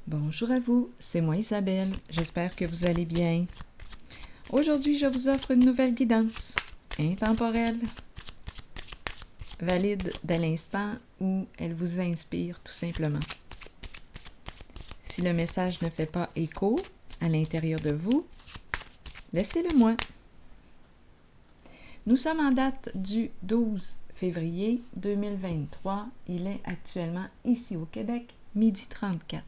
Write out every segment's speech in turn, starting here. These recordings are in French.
Bonjour à vous, c'est moi Isabelle, j'espère que vous allez bien. Aujourd'hui, je vous offre une nouvelle guidance intemporelle, valide dès l'instant où elle vous inspire tout simplement. Si le message ne fait pas écho à l'intérieur de vous, laissez-le moi. Nous sommes en date du 12 février 2023. Il est actuellement ici au Québec, 12h34.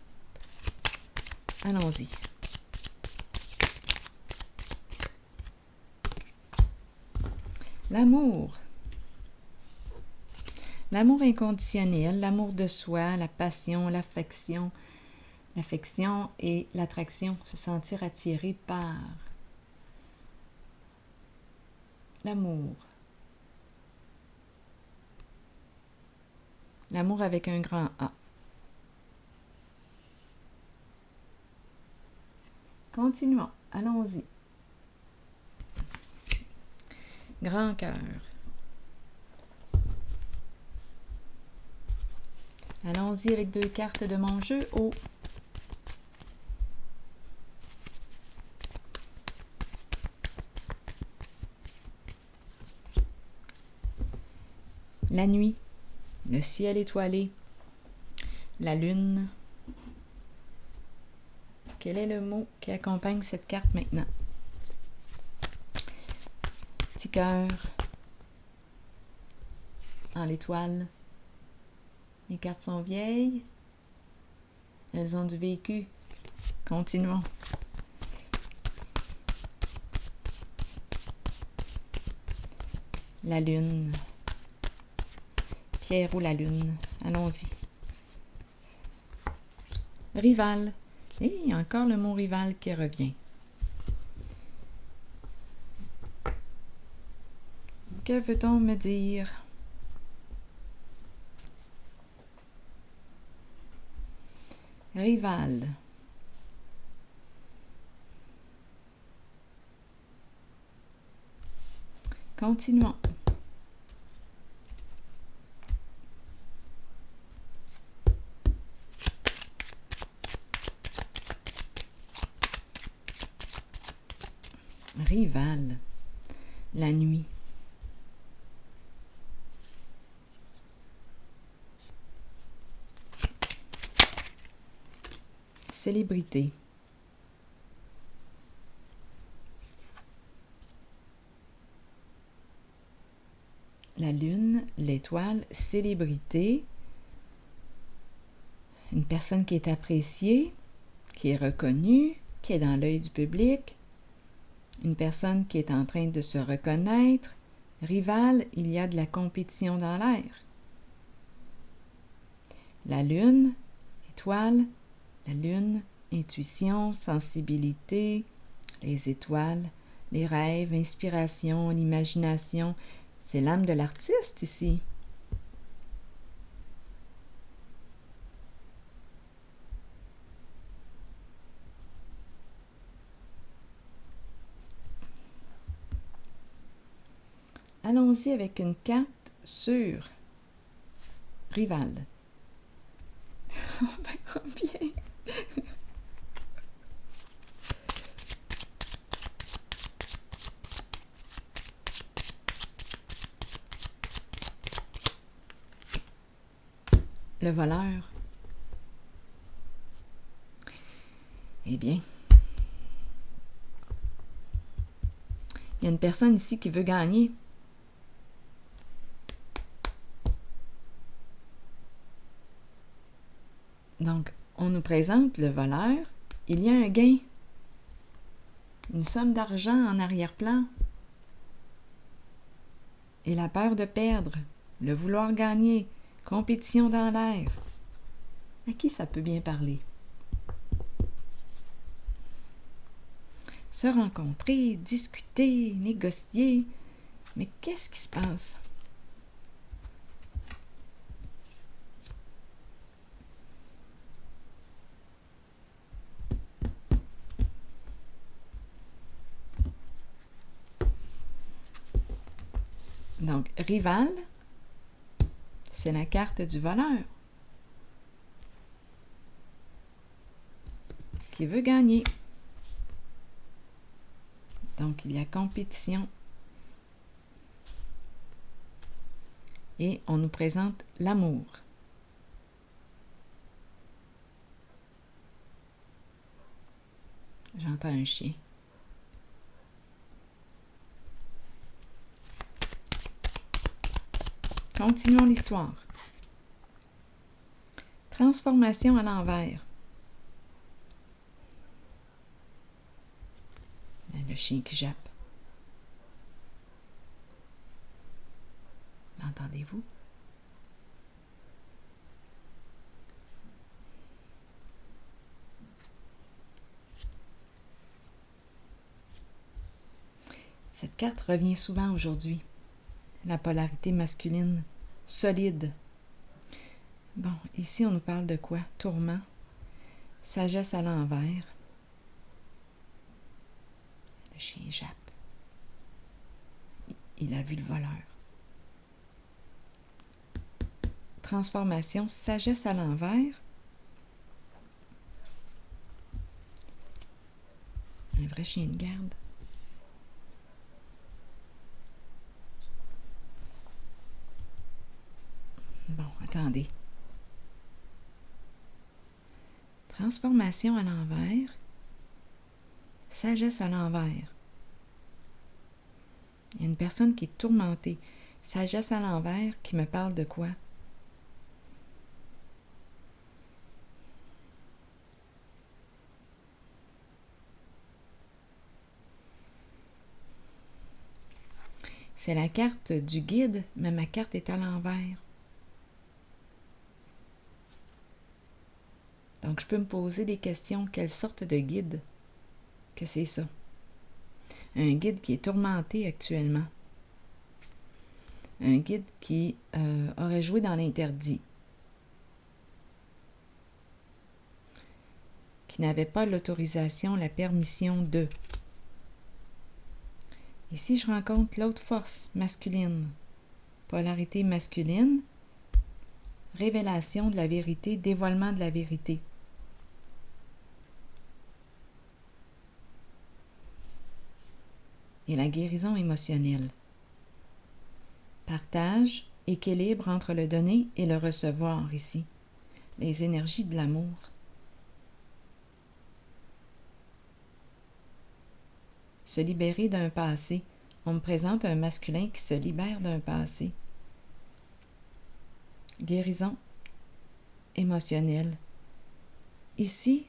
Allons-y. L'amour. L'amour inconditionnel, l'amour de soi, la passion, l'affection et l'attraction, se sentir attiré par l'amour. L'amour avec un grand A. Continuons, allons-y. Grand cœur. Allons-y avec 2 cartes de mon jeu. Oh! La nuit, le ciel étoilé, la lune. Quel est le mot qui accompagne cette carte maintenant? Petit cœur en l'étoile. Les cartes sont vieilles. Elles ont du vécu. Continuons. La lune. Pierre ou la lune. Allons-y. Rival. Et encore le mot rival qui revient. Que veut-on me dire? Rival. Continuons. Rival. La nuit. Célébrité. La lune, l'étoile, célébrité. Une personne qui est appréciée, qui est reconnue, qui est dans l'œil du public. Une personne qui est en train de se reconnaître. Rival, il y a de la compétition dans l'air. La lune, étoile, la lune, intuition, sensibilité, les étoiles, les rêves, l'inspiration, l'imagination. C'est l'âme de l'artiste ici. Allons-y avec une carte sur Rival. On verra bien. Le voleur. Eh bien, il y a une personne ici qui veut gagner. Donc, on nous présente le voleur. Il y a un gain. Une somme d'argent en arrière-plan. Et la peur de perdre. Le vouloir gagner. Compétition dans l'air. À qui ça peut bien parler? Se rencontrer, discuter, négocier. Mais qu'est-ce qui se passe? Donc, rival, c'est la carte du voleur. qui veut gagner. Donc, il y a compétition. Et on nous présente l'amour. J'entends un chien. Continuons l'histoire. Transformation à l'envers. Le chien qui jappe. L'entendez-vous? Cette carte revient souvent aujourd'hui. La polarité masculine, solide. Bon, ici on nous parle de quoi? Tourment, sagesse à l'envers. Le chien jappe. Il a vu le voleur. Transformation, sagesse à l'envers. Un vrai chien de garde. Bon, attendez. Transformation à l'envers. Sagesse à l'envers. Il y a une personne qui est tourmentée. Sagesse à l'envers qui me parle de quoi? C'est la carte du guide, mais ma carte est à l'envers. Donc, je peux me poser des questions. Quelle sorte de guide que c'est ça? Un guide qui est tourmenté actuellement. Un guide qui aurait joué dans l'interdit. Qui n'avait pas l'autorisation, la permission de. Ici, je rencontre l'autre force masculine. Polarité masculine. Révélation de la vérité, dévoilement de la vérité. Et la guérison émotionnelle. Partage, équilibre entre le donner et le recevoir ici. Les énergies de l'amour. Se libérer d'un passé. On me présente un masculin qui se libère d'un passé. Guérison émotionnelle. Ici,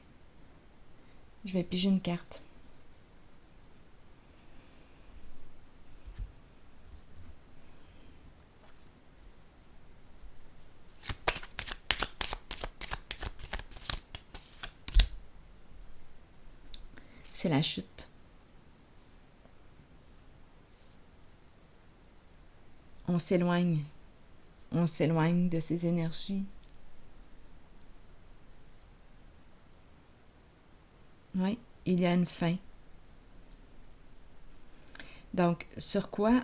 je vais piger une carte. C'est la chute. On s'éloigne. On s'éloigne de ces énergies. Oui, il y a une fin. Donc, sur quoi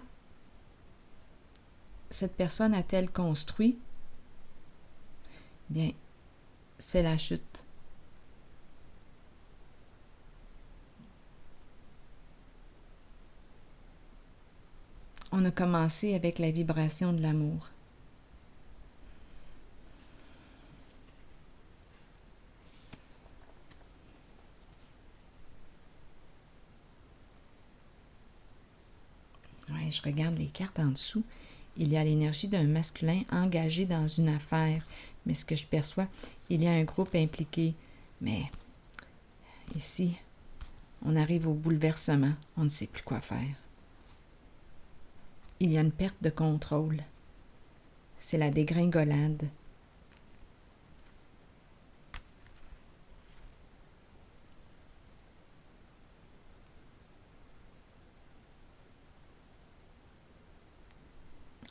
cette personne a-t-elle construit? Bien, c'est la chute. On a commencé avec la vibration de l'amour. Ouais, je regarde les cartes en dessous. Il y a l'énergie d'un masculin engagé dans une affaire. Mais ce que je perçois, il y a un groupe impliqué. Mais ici, on arrive au bouleversement. On ne sait plus quoi faire. Il y a une perte de contrôle. C'est la dégringolade.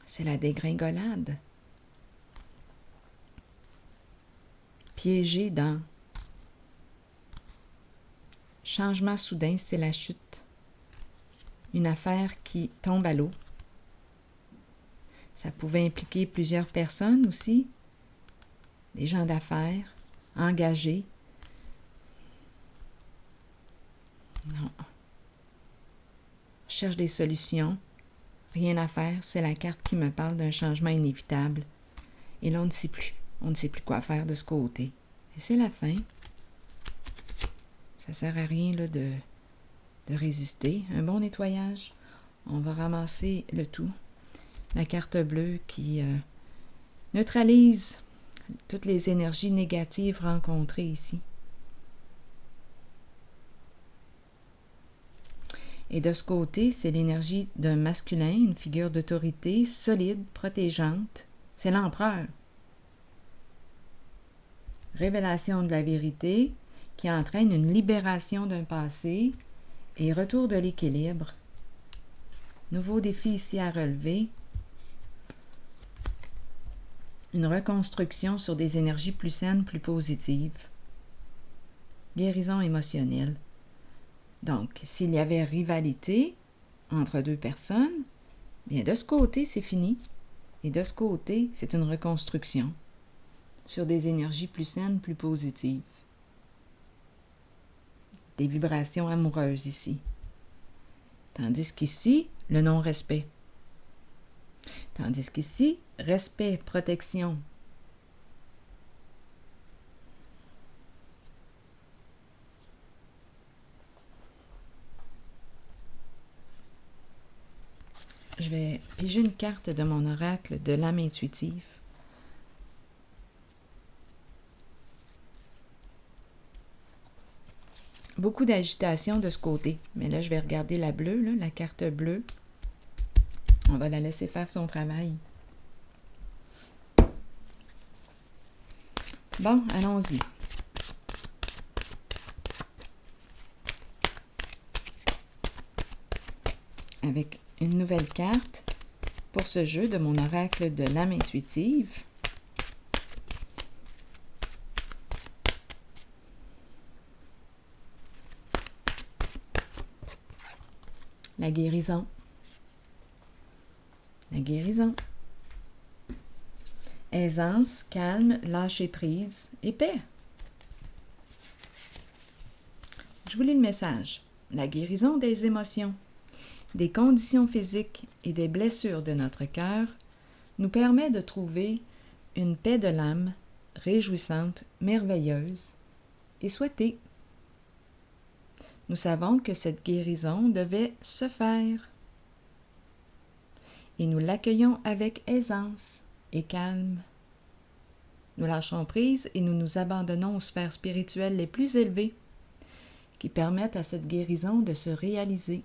C'est la dégringolade. Piégé dans changement soudain, c'est la chute. Une affaire qui tombe à l'eau. Ça pouvait impliquer plusieurs personnes aussi, des gens d'affaires, engagés. cherche des solutions. Rien à faire, c'est la carte qui me parle d'un changement inévitable. Et là, on ne sait plus. On ne sait plus quoi faire de ce côté. Et c'est la fin. Ça ne sert à rien là, de résister. Un bon nettoyage. On va ramasser le tout. La carte bleue qui neutralise toutes les énergies négatives rencontrées ici. Et de ce côté, c'est l'énergie d'un masculin, une figure d'autorité solide, protégeante. C'est l'empereur. Révélation de la vérité qui entraîne une libération d'un passé et retour de l'équilibre. Nouveau défi ici à relever. Une reconstruction sur des énergies plus saines, plus positives. Guérison émotionnelle. Donc, s'il y avait rivalité entre deux personnes, bien de ce côté, c'est fini. Et de ce côté, c'est une reconstruction sur des énergies plus saines, plus positives. Des vibrations amoureuses ici. Tandis qu'ici, le non-respect. Tandis qu'ici, respect, protection. Je vais piger une carte de mon oracle de l'âme intuitive. Beaucoup d'agitation de ce côté. Mais là, je vais regarder la bleue, là, la carte bleue. On va la laisser faire son travail. Bon, allons-y. Avec une nouvelle carte pour ce jeu de mon oracle de l'âme intuitive. La guérison. La guérison. Aisance, calme, lâcher prise et paix. Je vous lis le message. La guérison des émotions, des conditions physiques et des blessures de notre cœur nous permet de trouver une paix de l'âme réjouissante, merveilleuse et souhaitée. Nous savons que cette guérison devait se faire et nous l'accueillons avec aisance et calme. Nous lâchons prise et nous nous abandonnons aux sphères spirituelles les plus élevées qui permettent à cette guérison de se réaliser.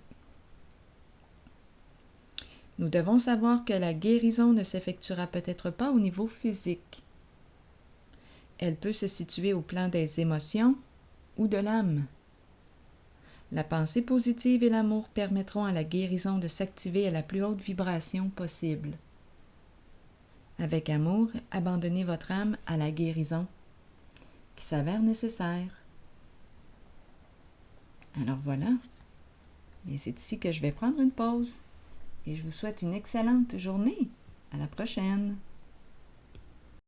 Nous devons savoir que la guérison ne s'effectuera peut-être pas au niveau physique. Elle peut se situer au plan des émotions ou de l'âme. La pensée positive et l'amour permettront à la guérison de s'activer à la plus haute vibration possible. Avec amour, abandonnez votre âme à la guérison qui s'avère nécessaire. Alors voilà, et c'est ici que je vais prendre une pause et je vous souhaite une excellente journée. À la prochaine!